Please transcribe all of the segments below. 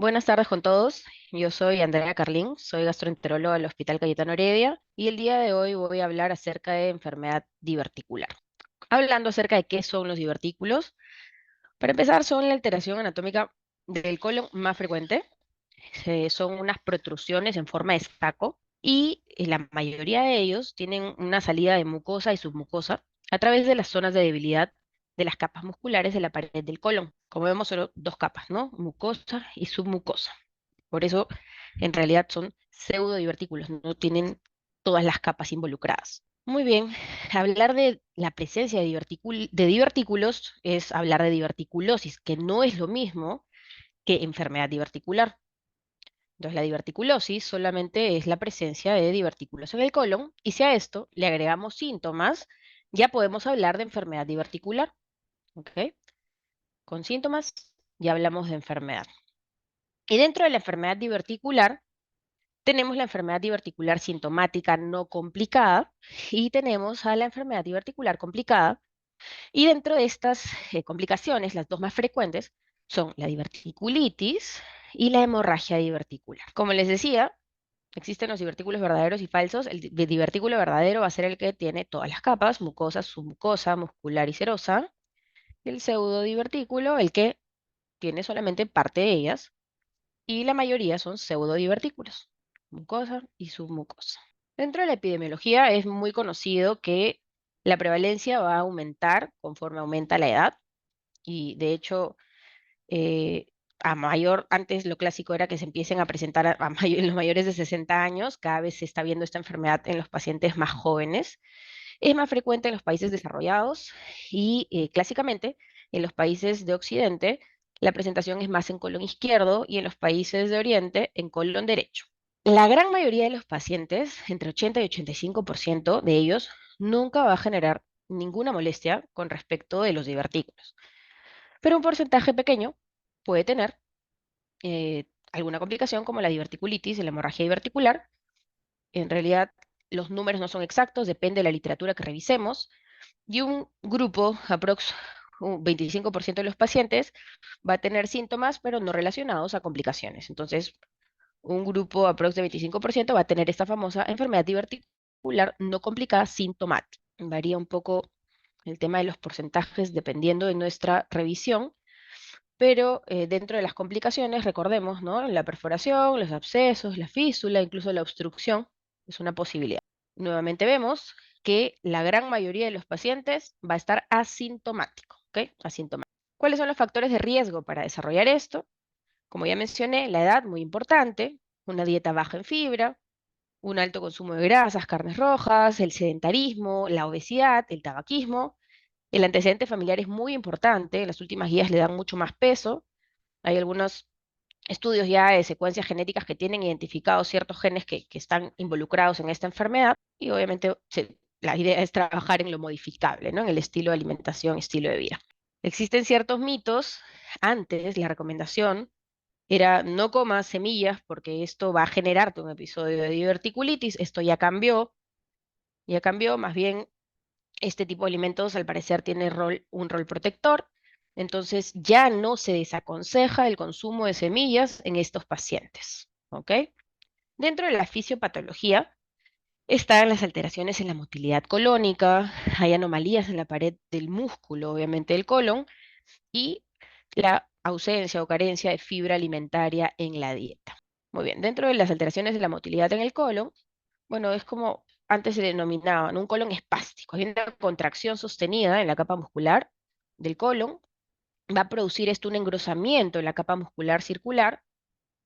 Buenas tardes con todos. Yo soy Andrea Carlín, soy gastroenteróloga del Hospital Cayetano Heredia y el día de hoy voy a hablar acerca de enfermedad diverticular. Hablando acerca de qué son los divertículos, para empezar, son la alteración anatómica del colon más frecuente. Son unas protrusiones en forma de saco y la mayoría de ellos tienen una salida de mucosa y submucosa a través de las zonas de debilidad de las capas musculares de la pared del colon. Como vemos, solo dos capas, ¿no? Mucosa y submucosa. Por eso, en realidad son pseudodivertículos, no tienen todas las capas involucradas. Muy bien, hablar de la presencia de de divertículos es hablar de diverticulosis, que no es lo mismo que enfermedad diverticular. Entonces, la diverticulosis solamente es la presencia de divertículos en el colon, y si a esto le agregamos síntomas, ya podemos hablar de enfermedad diverticular. ¿Ok? Con síntomas ya hablamos de enfermedad. Y dentro de la enfermedad diverticular, tenemos la enfermedad diverticular sintomática no complicada y tenemos a la enfermedad diverticular complicada. Y dentro de estas complicaciones, las dos más frecuentes son la diverticulitis y la hemorragia diverticular. Como les decía, existen los divertículos verdaderos y falsos. El divertículo verdadero va a ser el que tiene todas las capas, mucosa, submucosa, muscular y serosa. Y el pseudodivertículo, el que tiene solamente parte de ellas. Y la mayoría son pseudodivertículos, mucosa y submucosa. Dentro de la epidemiología es muy conocido que la prevalencia va a aumentar conforme aumenta la edad. Y de hecho, eh, antes lo clásico era que se empiecen a presentar en los mayores de 60 años. Cada vez se está viendo esta enfermedad en los pacientes más jóvenes. Es más frecuente en los países desarrollados y clásicamente en los países de Occidente la presentación es más en colon izquierdo y en los países de Oriente en colon derecho. La gran mayoría de los pacientes, entre 80 y 85% de ellos, nunca va a generar ninguna molestia con respecto de los divertículos, pero un porcentaje pequeño puede tener alguna complicación como la diverticulitis, la hemorragia diverticular. En realidad, los números no son exactos, depende de la literatura que revisemos, y un grupo, un 25% de los pacientes, va a tener síntomas, pero no relacionados a complicaciones. Entonces, un grupo aprox de 25% va a tener esta famosa enfermedad diverticular no complicada sintomática. Varía un poco el tema de los porcentajes dependiendo de nuestra revisión, pero dentro de las complicaciones, recordemos, ¿no? La perforación, los abscesos, la fístula, incluso la obstrucción, es una posibilidad. Nuevamente vemos que la gran mayoría de los pacientes va a estar asintomático, ¿ok? Asintomático. ¿Cuáles son los factores de riesgo para desarrollar esto? Como ya mencioné, la edad, muy importante, una dieta baja en fibra, un alto consumo de grasas, carnes rojas, el sedentarismo, la obesidad, el tabaquismo. El antecedente familiar es muy importante, las últimas guías le dan mucho más peso. Hay algunos estudios ya de secuencias genéticas que tienen identificados ciertos genes que están involucrados en esta enfermedad y obviamente la idea es trabajar en lo modificable, ¿no? En el estilo de alimentación, estilo de vida. Existen ciertos mitos. Antes la recomendación era no comas semillas porque esto va a generarte un episodio de diverticulitis. Esto ya cambió, más bien este tipo de alimentos al parecer tiene un rol protector, entonces ya no se desaconseja el consumo de semillas en estos pacientes, ¿ok? Dentro de la fisiopatología están las alteraciones en la motilidad colónica, hay anomalías en la pared del músculo, obviamente del colon, y la ausencia o carencia de fibra alimentaria en la dieta. Muy bien, dentro de las alteraciones de la motilidad en el colon, bueno, es como antes se denominaban un colon espástico. Hay una contracción sostenida en la capa muscular del colon. Va a producir esto un engrosamiento en la capa muscular circular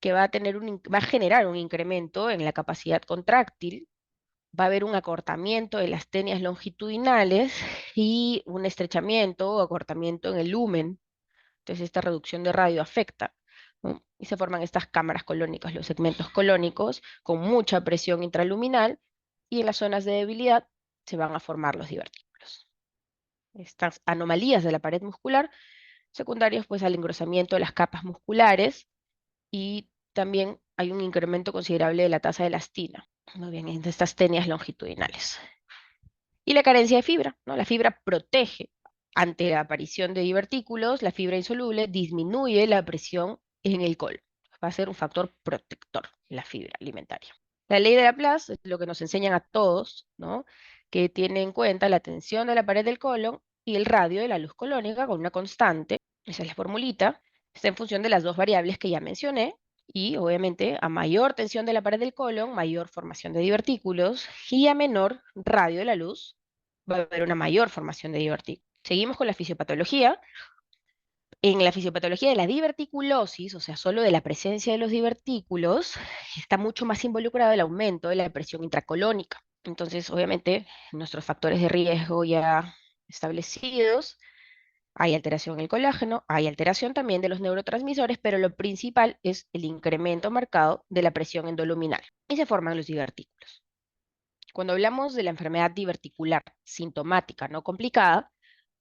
que va a va a generar un incremento en la capacidad contráctil. Va a haber un acortamiento de las tenias longitudinales y un estrechamiento o acortamiento en el lumen. Entonces, esta reducción de radio afecta, ¿no? Y se forman estas cámaras colónicas, los segmentos colónicos, con mucha presión intraluminal, y en las zonas de debilidad se van a formar los divertículos. Estas anomalías de la pared muscular, secundarias pues al engrosamiento de las capas musculares, y también hay un incremento considerable de la tasa de elastina, muy bien, en estas tenias longitudinales. Y la carencia de fibra, ¿no? La fibra protege ante la aparición de divertículos, la fibra insoluble disminuye la presión en el colon. va a ser un factor protector, la fibra alimentaria. La ley de Laplace es lo que nos enseñan a todos, ¿no? Que tiene en cuenta la tensión de la pared del colon y el radio de la luz colónica con una constante, esa es la formulita, está en función de las dos variables que ya mencioné, y obviamente a mayor tensión de la pared del colon, mayor formación de divertículos, y a menor radio de la luz, va a haber una mayor formación de divertículos. Seguimos con la fisiopatología. En la fisiopatología de la diverticulosis, o sea, solo de la presencia de los divertículos, está mucho más involucrado el aumento de la presión intracolónica. Entonces, obviamente, nuestros factores de riesgo ya establecidos, hay alteración en el colágeno, hay alteración también de los neurotransmisores, pero lo principal es el incremento marcado de la presión endoluminal y se forman los divertículos. Cuando hablamos de la enfermedad diverticular sintomática no complicada,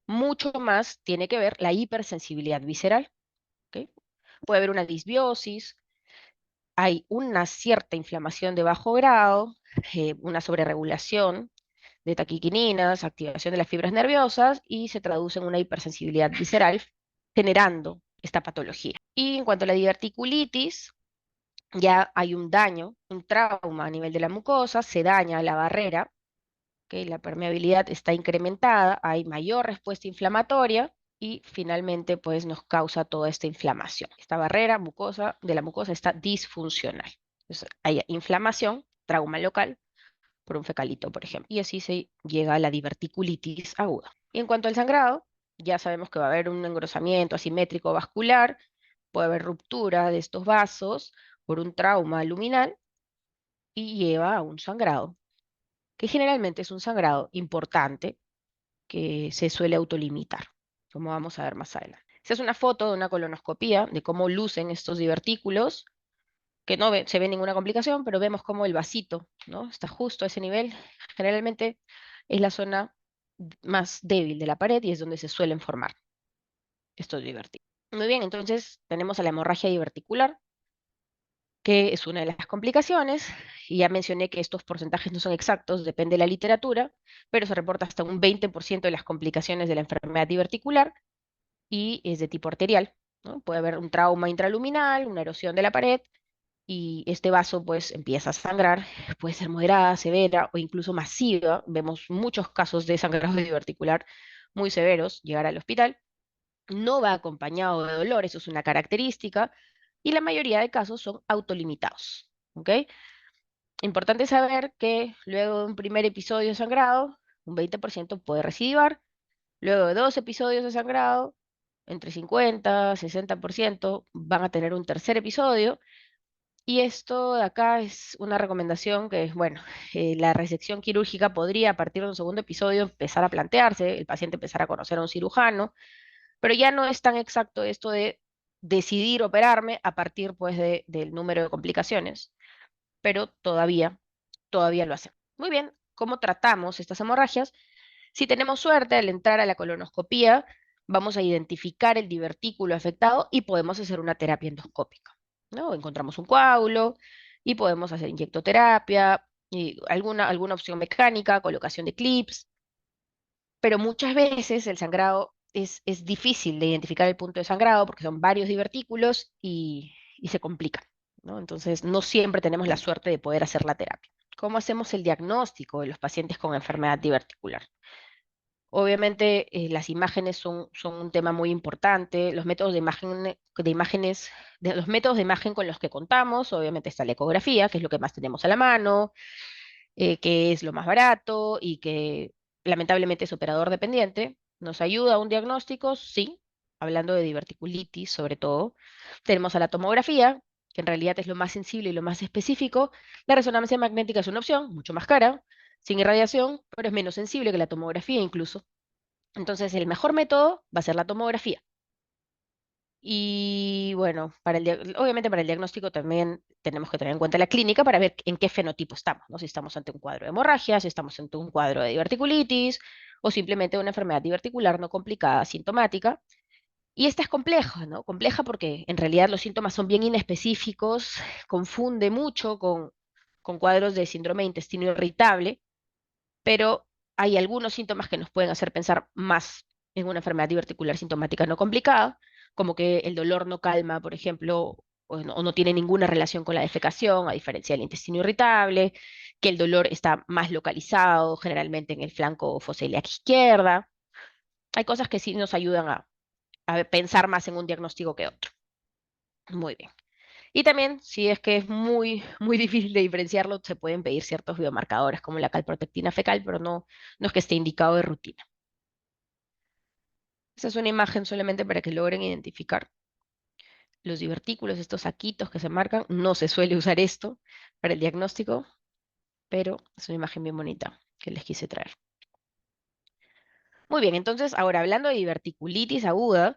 mucho más tiene que ver la hipersensibilidad visceral. ¿Ok? Puede haber una disbiosis, hay una cierta inflamación de bajo grado, una sobreregulación de taquiquininas, activación de las fibras nerviosas y se traduce en una hipersensibilidad visceral generando esta patología. Y en cuanto a la diverticulitis, ya hay un daño, un trauma a nivel de la mucosa, se daña la barrera, ¿ok? La permeabilidad está incrementada, hay mayor respuesta inflamatoria y finalmente pues nos causa toda esta inflamación. Esta barrera mucosa de la mucosa está disfuncional. Entonces, hay inflamación, trauma local por un fecalito, por ejemplo. Y así se llega a la diverticulitis aguda. Y en cuanto al sangrado, ya sabemos que va a haber un engrosamiento asimétrico vascular, puede haber ruptura de estos vasos por un trauma luminal y lleva a un sangrado, que generalmente es un sangrado importante que se suele autolimitar, como vamos a ver más adelante. Esta es una foto de una colonoscopía de cómo lucen estos divertículos, que no se ve ninguna complicación, pero vemos cómo el vasito, ¿no? Está justo a ese nivel. Generalmente es la zona más débil de la pared y es donde se suelen formar estos divertículos. Muy bien, entonces tenemos a la hemorragia diverticular, que es una de las complicaciones, y ya mencioné que estos porcentajes no son exactos, depende de la literatura, pero se reporta hasta un 20% de las complicaciones de la enfermedad diverticular y es de tipo arterial, ¿no? Puede haber un trauma intraluminal, una erosión de la pared, y este vaso pues empieza a sangrar, puede ser moderada, severa o incluso masiva. Vemos muchos casos de sangrado diverticular muy severos llegar al hospital. No va acompañado de dolor, eso es una característica, y la mayoría de casos son autolimitados. ¿Ok? Importante saber que luego de un primer episodio de sangrado, un 20% puede recidivar. Luego de dos episodios de sangrado, entre 50 y 60% van a tener un tercer episodio. Y esto de acá es una recomendación que, bueno, la resección quirúrgica podría a partir de un segundo episodio empezar a plantearse, el paciente empezar a conocer a un cirujano, pero ya no es tan exacto esto de decidir operarme a partir pues del número de complicaciones, pero todavía lo hacen. Muy bien, ¿cómo tratamos estas hemorragias? Si tenemos suerte al entrar a la colonoscopía, vamos a identificar el divertículo afectado y podemos hacer una terapia endoscópica, ¿no? Encontramos un coágulo y podemos hacer inyectoterapia y alguna opción mecánica, colocación de clips, pero muchas veces el sangrado es difícil de identificar el punto de sangrado porque son varios divertículos y se complica, ¿no? Entonces, no siempre tenemos la suerte de poder hacer la terapia. ¿Cómo hacemos el diagnóstico de los pacientes con enfermedad diverticular? Obviamente, las imágenes son un tema muy importante. Los métodos los métodos de imagen con los que contamos, obviamente está la ecografía, que es lo que más tenemos a la mano, que es lo más barato y que lamentablemente es operador dependiente. ¿Nos ayuda a un diagnóstico? Sí, hablando de diverticulitis sobre todo. Tenemos a la tomografía, que en realidad es lo más sensible y lo más específico. La resonancia magnética es una opción, mucho más cara, sin irradiación, pero es menos sensible que la tomografía incluso. Entonces, el mejor método va a ser la tomografía. Y bueno, obviamente para el diagnóstico también tenemos que tener en cuenta la clínica para ver en qué fenotipo estamos, ¿no? Si estamos ante un cuadro de hemorragia, si estamos ante un cuadro de diverticulitis o simplemente una enfermedad diverticular no complicada, sintomática. Y esta es compleja, ¿no? Compleja porque en realidad los síntomas son bien inespecíficos, confunde mucho con cuadros de síndrome de intestino irritable, pero hay algunos síntomas que nos pueden hacer pensar más en una enfermedad diverticular sintomática no complicada, como que el dolor no calma, por ejemplo, o no tiene ninguna relación con la defecación, a diferencia del intestino irritable, que el dolor está más localizado, generalmente en el flanco focoilíaco izquierda. Hay cosas que sí nos ayudan a pensar más en un diagnóstico que otro. Muy bien. Y también, si es que es muy, muy difícil de diferenciarlo, se pueden pedir ciertos biomarcadores como la calprotectina fecal, pero no es que esté indicado de rutina. Esa es una imagen solamente para que logren identificar los divertículos, estos saquitos que se marcan. No se suele usar esto para el diagnóstico, pero es una imagen bien bonita que les quise traer. Muy bien, entonces ahora hablando de diverticulitis aguda,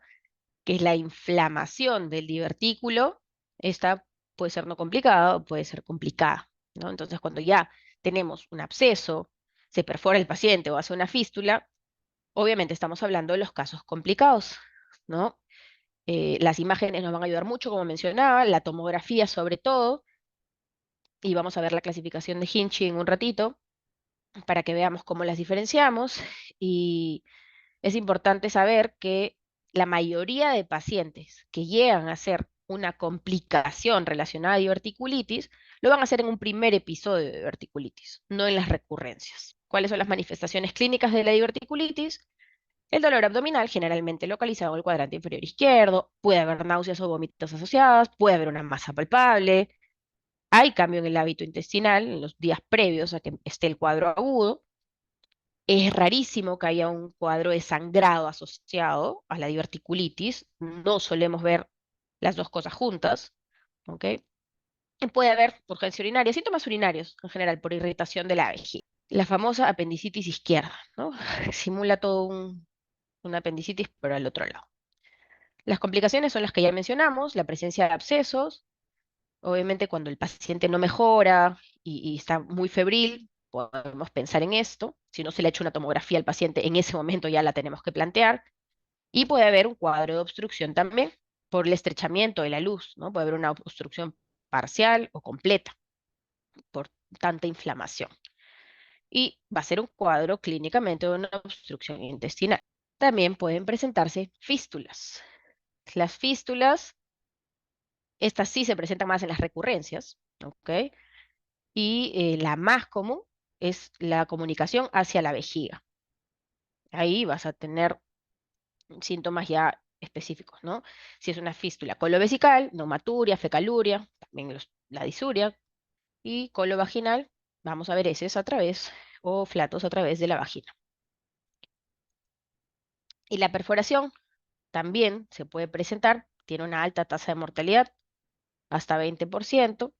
que es la inflamación del divertículo, esta puede ser no complicada o puede ser complicada, ¿no? Entonces, cuando ya tenemos un absceso, se perfora el paciente o hace una fístula, obviamente estamos hablando de los casos complicados, ¿no? Las imágenes nos van a ayudar mucho, como mencionaba, la tomografía sobre todo, y vamos a ver la clasificación de Hinchey en un ratito para que veamos cómo las diferenciamos. Y es importante saber que la mayoría de pacientes que llegan a ser una complicación relacionada a diverticulitis, lo van a hacer en un primer episodio de diverticulitis, no en las recurrencias. ¿Cuáles son las manifestaciones clínicas de la diverticulitis? El dolor abdominal, generalmente localizado en el cuadrante inferior izquierdo, puede haber náuseas o vómitos asociadas, puede haber una masa palpable, hay cambio en el hábito intestinal en los días previos a que esté el cuadro agudo. Es rarísimo que haya un cuadro de sangrado asociado a la diverticulitis. No solemos ver las dos cosas juntas, ¿ok? Y puede haber urgencia urinaria, síntomas urinarios en general por irritación de la vejiga. La famosa apendicitis izquierda, ¿no? Simula todo una apendicitis, pero al otro lado. Las complicaciones son las que ya mencionamos, la presencia de abscesos, obviamente cuando el paciente no mejora y está muy febril, podemos pensar en esto. Si no se le ha hecho una tomografía al paciente, en ese momento ya la tenemos que plantear. Y puede haber un cuadro de obstrucción también por el estrechamiento de la luz, ¿no? Puede haber una obstrucción parcial o completa por tanta inflamación. Y va a ser un cuadro clínicamente de una obstrucción intestinal. También pueden presentarse fístulas. Las fístulas, estas sí se presentan más en las recurrencias, ¿ok? Y la más común es la comunicación hacia la vejiga. Ahí vas a tener síntomas ya específicos, ¿no? Si es una fístula colovesical, neumaturia, fecaluria, también la disuria, y colovaginal, vamos a ver heces a través o flatos a través de la vagina. Y la perforación también se puede presentar, tiene una alta tasa de mortalidad, hasta 20%,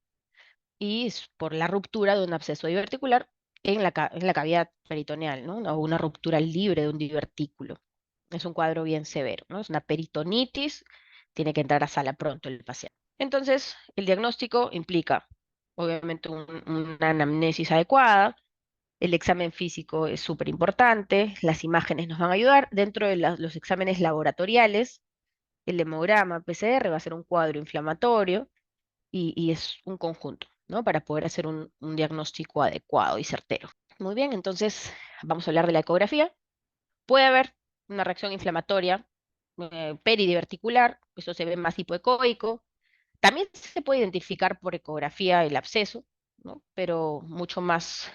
y es por la ruptura de un absceso diverticular en la cavidad peritoneal, ¿no? O una ruptura libre de un divertículo. Es un cuadro bien severo, ¿no? Es una peritonitis, tiene que entrar a sala pronto el paciente. Entonces, el diagnóstico implica, obviamente, una anamnesis adecuada, el examen físico es súper importante, las imágenes nos van a ayudar. Dentro de los exámenes laboratoriales, el hemograma PCR va a ser un cuadro inflamatorio, y es un conjunto, ¿no? Para poder hacer un diagnóstico adecuado y certero. Muy bien, entonces vamos a hablar de la ecografía. Puede haber una reacción inflamatoria peridiverticular, eso se ve más hipoecoico. También se puede identificar por ecografía el absceso, ¿no? Pero mucho más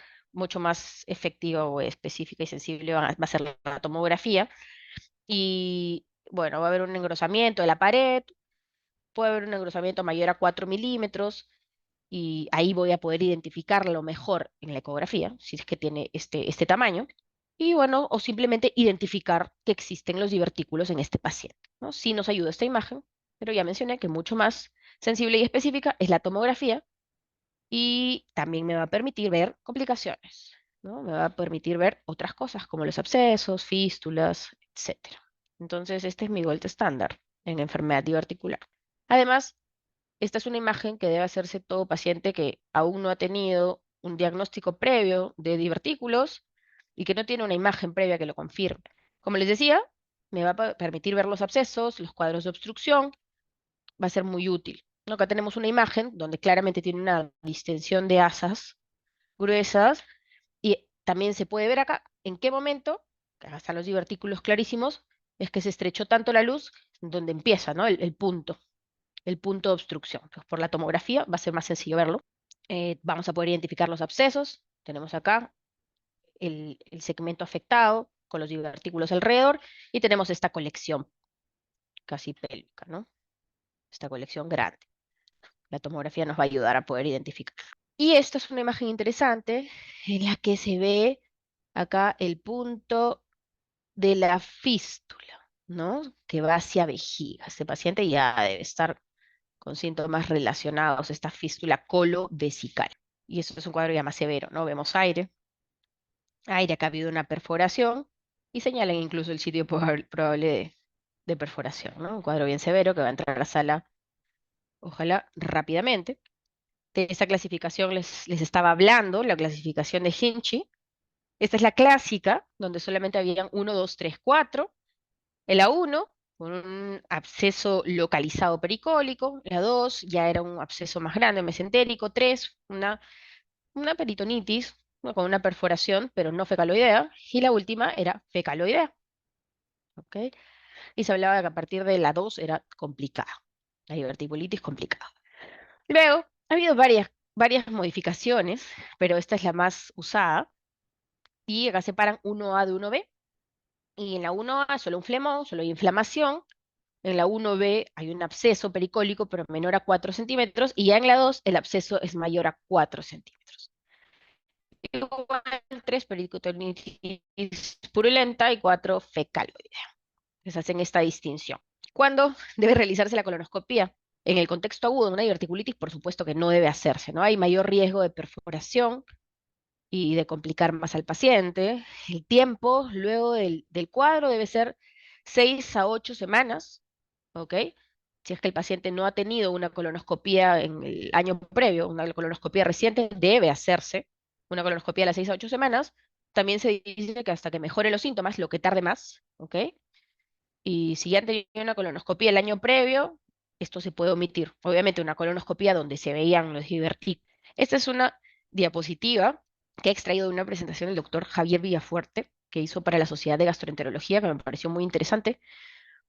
efectiva o específica y sensible va a ser la tomografía. Y bueno, va a haber un engrosamiento de la pared, puede haber un engrosamiento mayor a 4 milímetros, y ahí voy a poder identificarlo mejor en la ecografía, si es que tiene este tamaño, y bueno, o simplemente identificar que existen los divertículos en este paciente, ¿no? Sí nos ayuda esta imagen, pero ya mencioné que mucho más sensible y específica es la tomografía, y también me va a permitir ver complicaciones, ¿no? Me va a permitir ver otras cosas como los abscesos, fístulas, etcétera. Entonces, este es mi gold estándar en enfermedad diverticular. Además, esta es una imagen que debe hacerse todo paciente que aún no ha tenido un diagnóstico previo de divertículos y que no tiene una imagen previa que lo confirme. Como les decía, me va a permitir ver los abscesos, los cuadros de obstrucción, va a ser muy útil, ¿no? Acá tenemos una imagen donde claramente tiene una distensión de asas gruesas, y también se puede ver acá en qué momento, acá están los divertículos clarísimos, es que se estrechó tanto la luz donde empieza, ¿no? El punto. el punto de obstrucción. Pues por la tomografía va a ser más sencillo verlo. Vamos a poder identificar los abscesos. Tenemos acá el segmento afectado con los divertículos alrededor y tenemos esta colección casi pélvica, ¿no? Esta colección grande. La tomografía nos va a ayudar a poder identificar. Y esta es una imagen interesante en la que se ve acá el punto de la fístula, ¿no? Que va hacia vejiga. Este paciente ya debe estar con síntomas relacionados a esta fístula colovesical. Y eso es un cuadro ya más severo, ¿no? Vemos aire, acá ha habido una perforación y señalan incluso el sitio probable de perforación, ¿no? Un cuadro bien severo que va a entrar a la sala, ojalá rápidamente. De esta clasificación les estaba hablando, la clasificación de Hinchi. Esta es la clásica, donde solamente habían uno, 2, 3, 4. La uno con un absceso localizado pericólico. La 2 ya era un absceso más grande, mesentérico. 3 una peritonitis, ¿no? Con una perforación, pero no fecaloidea. Y la última era fecaloidea. ¿Ok? Y se hablaba de que a partir de la 2 era complicada. La diverticulitis complicada. Luego, ha habido varias modificaciones, pero esta es la más usada. Y acá separan 1A de 1B. Y en la 1A solo un flemón, solo hay inflamación. En la 1B hay un absceso pericólico, pero menor a 4 centímetros. Y ya en la 2 el absceso es mayor a 4 centímetros. Igual 3 pericutonitis purulenta y 4 fecaloidea. Les hacen esta distinción. ¿Cuándo debe realizarse la colonoscopía? En el contexto agudo de una diverticulitis, por supuesto que no debe hacerse, ¿no? Hay mayor riesgo de perforación y de complicar más al paciente. El tiempo luego del cuadro debe ser 6 a 8 semanas, ¿ok? Si es que el paciente no ha tenido una colonoscopía en el año previo, una colonoscopía reciente, debe hacerse una colonoscopía a las 6 a 8 semanas. También se dice que hasta que mejore los síntomas, lo que tarde más, ¿ok? Y si ya han tenido una colonoscopía el año previo, esto se puede omitir. Obviamente una colonoscopía donde se veían los divertículos. Esta es una diapositiva que he extraído de una presentación del doctor Javier Villafuerte, que hizo para la Sociedad de Gastroenterología, que me pareció muy interesante,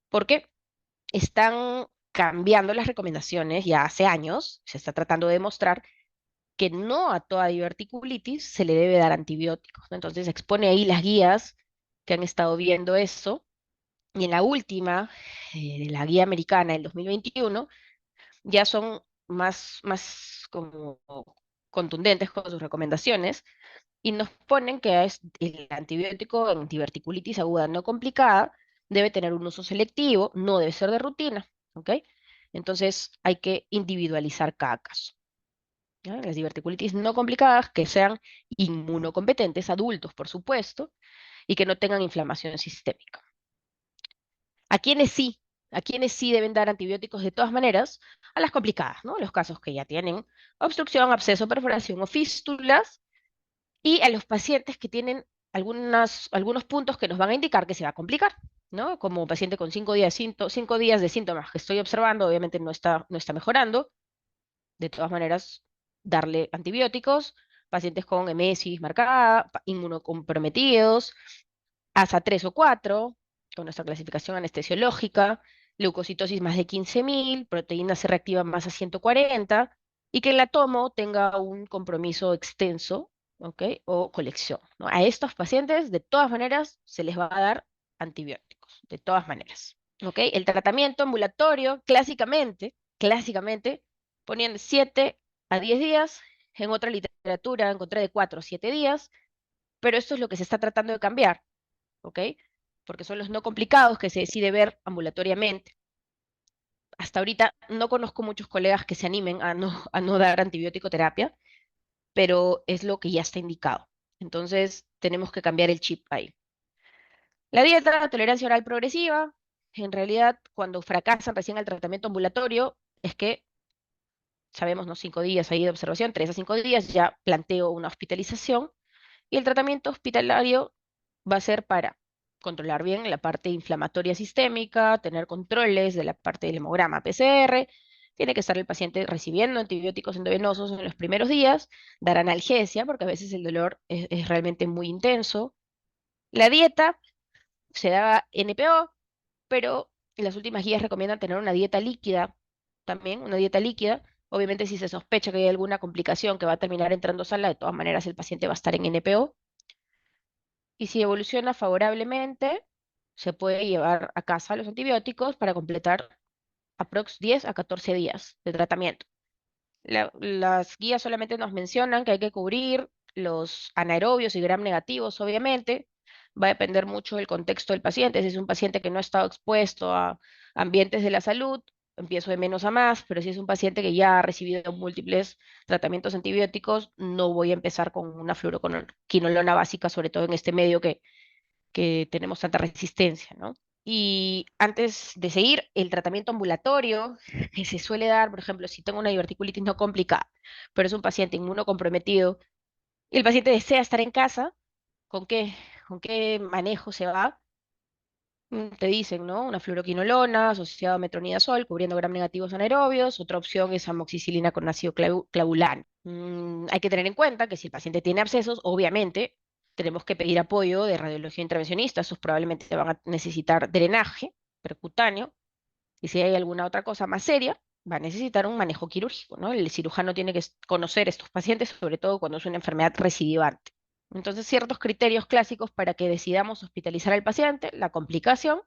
porque están cambiando las recomendaciones ya hace años. Se está tratando de demostrar que no a toda diverticulitis se le debe dar antibióticos, ¿no? Entonces expone ahí las guías que han estado viendo eso y en la última, de la guía americana del 2021, ya son más como contundentes con sus recomendaciones y nos ponen que el antibiótico en diverticulitis aguda no complicada debe tener un uso selectivo, no debe ser de rutina, ¿ok? Entonces hay que individualizar cada caso. ¿Ya? Las diverticulitis no complicadas que sean inmunocompetentes, adultos por supuesto, y que no tengan inflamación sistémica. ¿A quiénes sí? ¿A quiénes sí deben dar antibióticos de todas maneras? A las complicadas, ¿no? Los casos que ya tienen obstrucción, absceso, perforación o fístulas, y a los pacientes que tienen algunos puntos que nos van a indicar que se va a complicar, ¿no? Como paciente con 5 días de síntomas que estoy observando, obviamente no está mejorando, de todas maneras, darle antibióticos, pacientes con emesis marcada, inmunocomprometidos, ASA 3 o 4 con nuestra clasificación anestesiológica, leucocitosis más de 15.000, proteína C reactiva más a 140, y que la tomo tenga un compromiso extenso, ¿ok? O colección, ¿no? A estos pacientes, de todas maneras, se les va a dar antibióticos, de todas maneras, ¿ok? El tratamiento ambulatorio, clásicamente, ponían de 7 a 10 días, en otra literatura encontré de 4 a 7 días, pero esto es lo que se está tratando de cambiar. ¿Ok? Porque son los no complicados que se decide ver ambulatoriamente. Hasta ahorita no conozco muchos colegas que se animen a no dar antibiótico terapia, pero es lo que ya está indicado. Entonces, tenemos que cambiar el chip ahí. La dieta, tolerancia oral progresiva, en realidad, cuando fracasan recién el tratamiento ambulatorio, es que sabemos, ¿no? 5 días ahí de observación, 3 a 5 días, ya planteo una hospitalización. Y el tratamiento hospitalario va a ser para controlar bien la parte inflamatoria sistémica, tener controles de la parte del hemograma PCR. Tiene que estar el paciente recibiendo antibióticos endovenosos en los primeros días, dar analgesia, porque a veces el dolor es realmente muy intenso. La dieta se da NPO, pero las últimas guías recomiendan tener una dieta líquida también una dieta líquida. Obviamente, si se sospecha que hay alguna complicación que va a terminar entrando sala, de todas maneras el paciente va a estar en NPO. Y si evoluciona favorablemente, se puede llevar a casa los antibióticos para completar aprox 10 a 14 días de tratamiento. Las guías solamente nos mencionan que hay que cubrir los anaerobios y gram negativos, obviamente. Va a depender mucho del contexto del paciente. Si es un paciente que no ha estado expuesto a ambientes de la salud, empiezo de menos a más, pero si es un paciente que ya ha recibido múltiples tratamientos antibióticos, no voy a empezar con una fluoroquinolona básica, sobre todo en este medio que tenemos tanta resistencia, ¿no? Y antes de seguir, el tratamiento ambulatorio que se suele dar, por ejemplo, si tengo una diverticulitis no complicada, pero es un paciente inmunocomprometido y el paciente desea estar en casa, ¿con con qué manejo se va? Te dicen, ¿no? Una fluoroquinolona asociada a metronidazol, cubriendo gram negativos anaerobios. Otra opción es amoxicilina con ácido clavulano. Hay que tener en cuenta que si el paciente tiene abscesos, obviamente tenemos que pedir apoyo de radiología intervencionista. Esos probablemente van a necesitar drenaje percutáneo. Y si hay alguna otra cosa más seria, va a necesitar un manejo quirúrgico, ¿no? El cirujano tiene que conocer estos pacientes, sobre todo cuando es una enfermedad recidivante. Entonces, ciertos criterios clásicos para que decidamos hospitalizar al paciente: la complicación,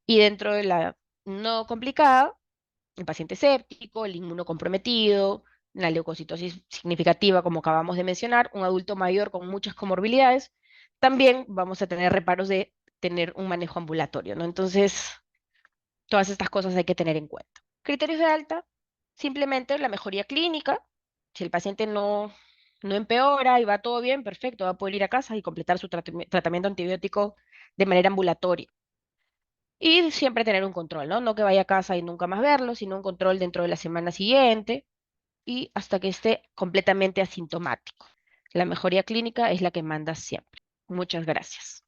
y dentro de la no complicada, el paciente séptico, el inmunocomprometido, una leucocitosis significativa, como acabamos de mencionar, un adulto mayor con muchas comorbilidades. También vamos a tener reparos de tener un manejo ambulatorio, ¿no? Entonces, todas estas cosas hay que tener en cuenta. Criterios de alta: simplemente la mejoría clínica. Si el paciente no empeora y va todo bien, perfecto, va a poder ir a casa y completar su tratamiento antibiótico de manera ambulatoria. Y siempre tener un control, ¿no? No que vaya a casa y nunca más verlo, sino un control dentro de la semana siguiente y hasta que esté completamente asintomático. La mejoría clínica es la que manda siempre. Muchas gracias.